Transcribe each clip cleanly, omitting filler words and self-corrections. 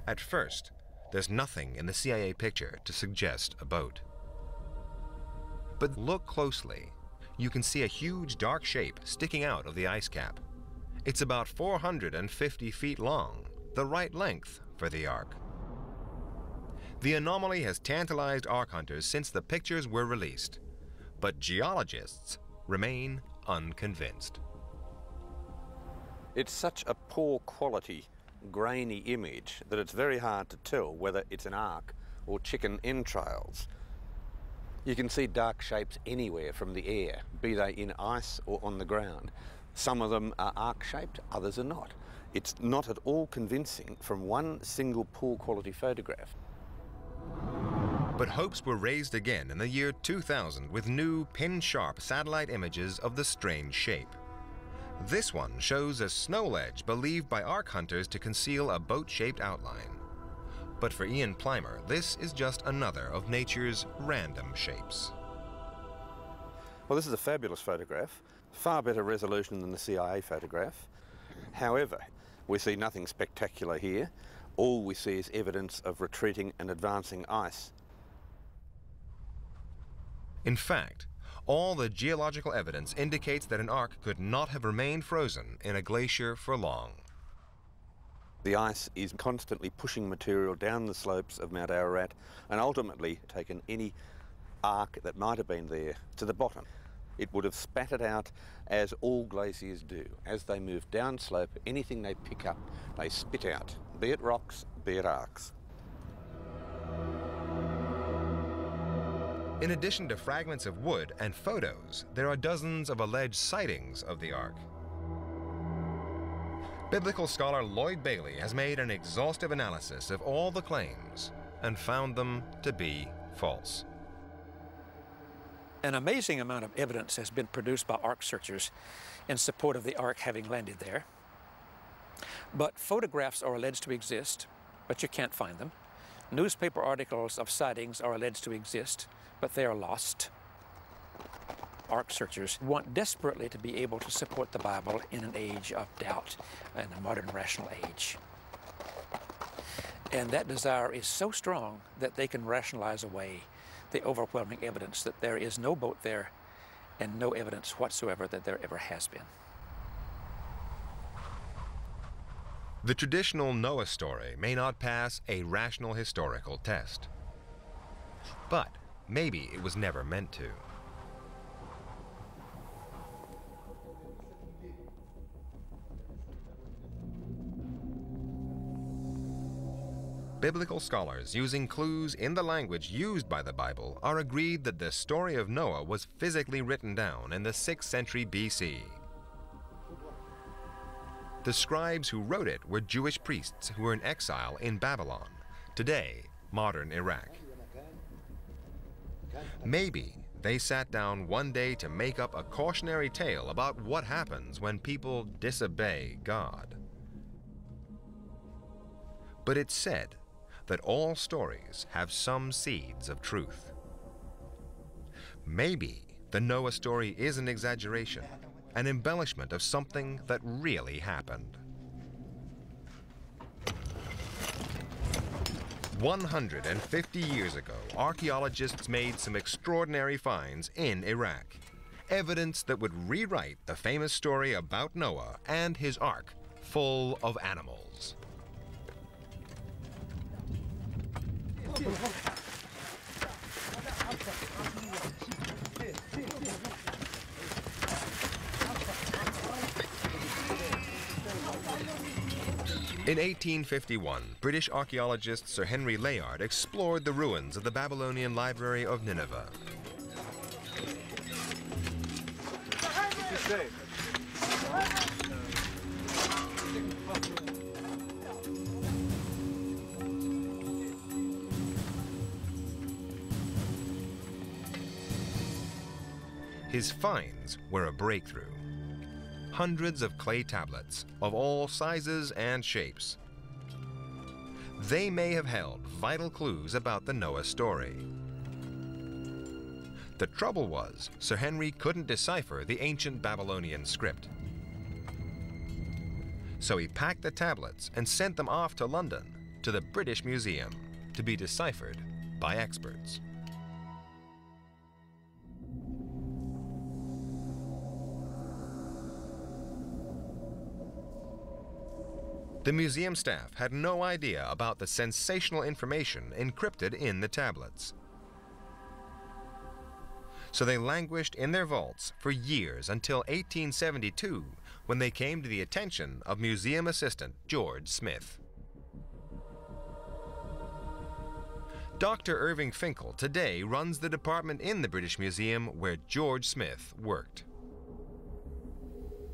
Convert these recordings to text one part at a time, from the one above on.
At first, there's nothing in the CIA picture to suggest a boat. But look closely. You can see a huge dark shape sticking out of the ice cap. It's about 450 feet long, the right length for the Ark. The anomaly has tantalized Ark hunters since the pictures were released, but geologists remain unconvinced. It's such a poor quality, grainy image that it's very hard to tell whether it's an ark or chicken entrails. You can see dark shapes anywhere from the air, be they in ice or on the ground. Some of them are ark-shaped, others are not. It's not at all convincing from one single poor quality photograph. But hopes were raised again in the year 2000 with new pin-sharp satellite images of the strange shape. This one shows a snow ledge believed by Ark hunters to conceal a boat-shaped outline. But for Ian Plimer, this is just another of nature's random shapes. Well, this is a fabulous photograph, far better resolution than the CIA photograph. However, we see nothing spectacular here. All we see is evidence of retreating and advancing ice. In fact, all the geological evidence indicates that an Ark could not have remained frozen in a glacier for long. The ice is constantly pushing material down the slopes of Mount Ararat and ultimately taken any ark that might have been there to the bottom. It would have spat it out as all glaciers do. As they move downslope, anything they pick up, they spit out, be it rocks, be it arks. In addition to fragments of wood and photos, there are dozens of alleged sightings of the Ark. Biblical scholar Lloyd Bailey has made an exhaustive analysis of all the claims and found them to be false. An amazing amount of evidence has been produced by Ark searchers in support of the Ark having landed there. But photographs are alleged to exist, but you can't find them. Newspaper articles of sightings are alleged to exist, but they are lost. Ark searchers want desperately to be able to support the Bible in an age of doubt, in a modern rational age. And that desire is so strong that they can rationalize away the overwhelming evidence that there is no boat there and no evidence whatsoever that there ever has been. The traditional Noah story may not pass a rational historical test, but maybe it was never meant to. Biblical scholars, using clues in the language used by the Bible, are agreed that the story of Noah was physically written down in the 6th century BC. The scribes who wrote it were Jewish priests who were in exile in Babylon, today modern Iraq. Maybe they sat down one day to make up a cautionary tale about what happens when people disobey God. But it's said that all stories have some seeds of truth. Maybe the Noah story is an exaggeration, an embellishment of something that really happened. 150 years ago, archaeologists made some extraordinary finds in Iraq, evidence that would rewrite the famous story about Noah and his ark full of animals. In 1851, British archaeologist Sir Henry Layard explored the ruins of the Babylonian Library of Nineveh. His finds were a breakthrough. Hundreds of clay tablets of all sizes and shapes. They may have held vital clues about the Noah story. The trouble was, Sir Henry couldn't decipher the ancient Babylonian script. So he packed the tablets and sent them off to London to the British Museum to be deciphered by experts. The museum staff had no idea about the sensational information encrypted in the tablets. So they languished in their vaults for years until 1872, when they came to the attention of museum assistant George Smith. Dr. Irving Finkel today runs the department in the British Museum where George Smith worked.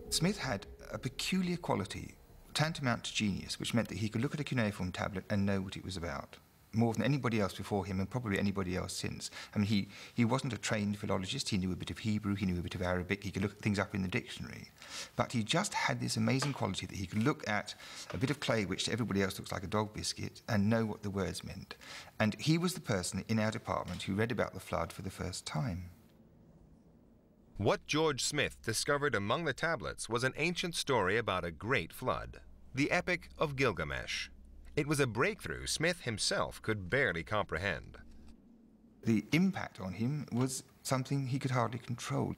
Smith had a peculiar quality, tantamount to genius, which meant that he could look at a cuneiform tablet and know what it was about, more than anybody else before him and probably anybody else since. I mean, he wasn't a trained philologist. He knew a bit of Hebrew, he knew a bit of Arabic, he could look things up in the dictionary. But he just had this amazing quality that he could look at a bit of clay which to everybody else looks like a dog biscuit and know what the words meant. And he was the person in our department who read about the flood for the first time. What George Smith discovered among the tablets was an ancient story about a great flood, the Epic of Gilgamesh. It was a breakthrough Smith himself could barely comprehend. The impact on him was something he could hardly control.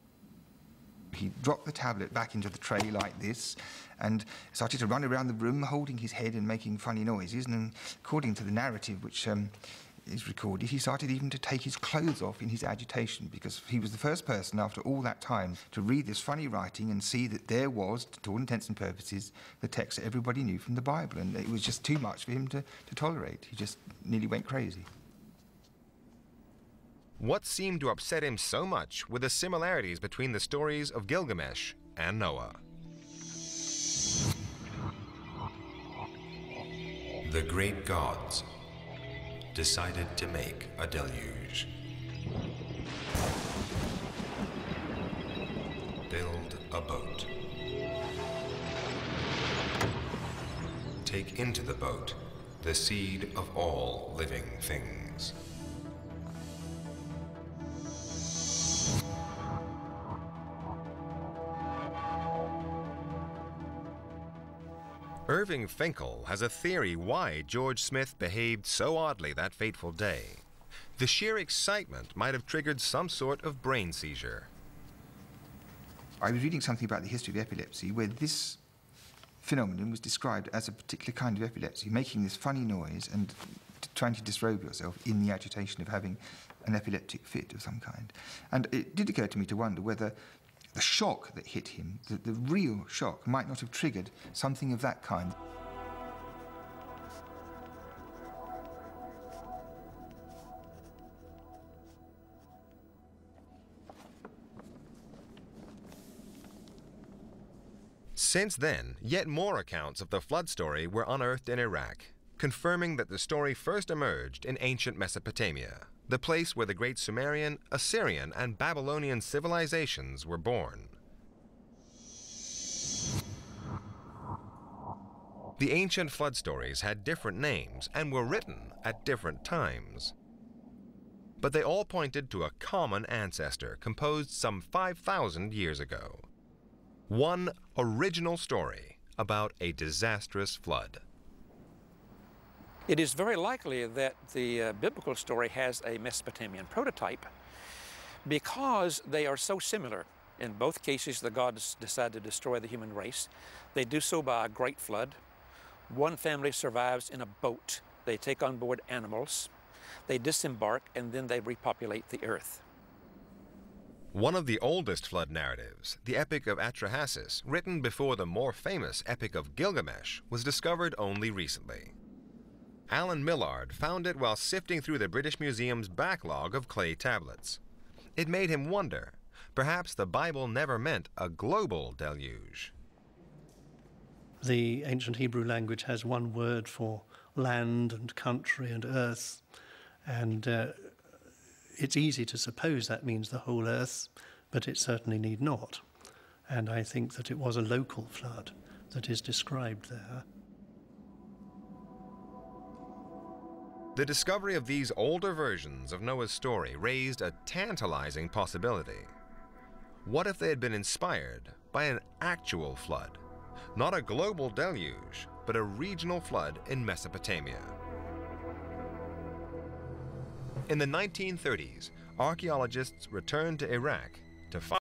He dropped the tablet back into the tray like this and started to run around the room holding his head and making funny noises, and according to the narrative which is recorded, he started even to take his clothes off in his agitation, because he was the first person after all that time to read this funny writing and see that there was, to all intents and purposes, the text that everybody knew from the Bible, and it was just too much for him to tolerate. He just nearly went crazy. What seemed to upset him so much were the similarities between the stories of Gilgamesh and Noah. The great gods decided to make a deluge. Build a boat. Take into the boat the seed of all living things. Irving Finkel has a theory why George Smith behaved so oddly that fateful day. The sheer excitement might have triggered some sort of brain seizure. I was reading something about the history of epilepsy where this phenomenon was described as a particular kind of epilepsy, making this funny noise and trying to disrobe yourself in the agitation of having an epileptic fit of some kind. And it did occur to me to wonder whether the shock that hit him, the real shock, might not have triggered something of that kind. Since then, yet more accounts of the flood story were unearthed in Iraq, confirming that the story first emerged in ancient Mesopotamia, the place where the great Sumerian, Assyrian, and Babylonian civilizations were born. The ancient flood stories had different names and were written at different times. But they all pointed to a common ancestor composed some 5,000 years ago. One original story about a disastrous flood. It is very likely that the biblical story has a Mesopotamian prototype because they are so similar. In both cases, the gods decide to destroy the human race. They do so by a great flood. One family survives in a boat. They take on board animals. They disembark, and then they repopulate the earth. One of the oldest flood narratives, the Epic of Atrahasis, written before the more famous Epic of Gilgamesh, was discovered only recently. Alan Millard found it while sifting through the British Museum's backlog of clay tablets. It made him wonder, perhaps the Bible never meant a global deluge. The ancient Hebrew language has one word for land and country and earth, and it's easy to suppose that means the whole earth, but it certainly need not. And I think that it was a local flood that is described there. The discovery of these older versions of Noah's story raised a tantalizing possibility. What if they had been inspired by an actual flood? Not a global deluge, but a regional flood in Mesopotamia. In the 1930s, archaeologists returned to Iraq to find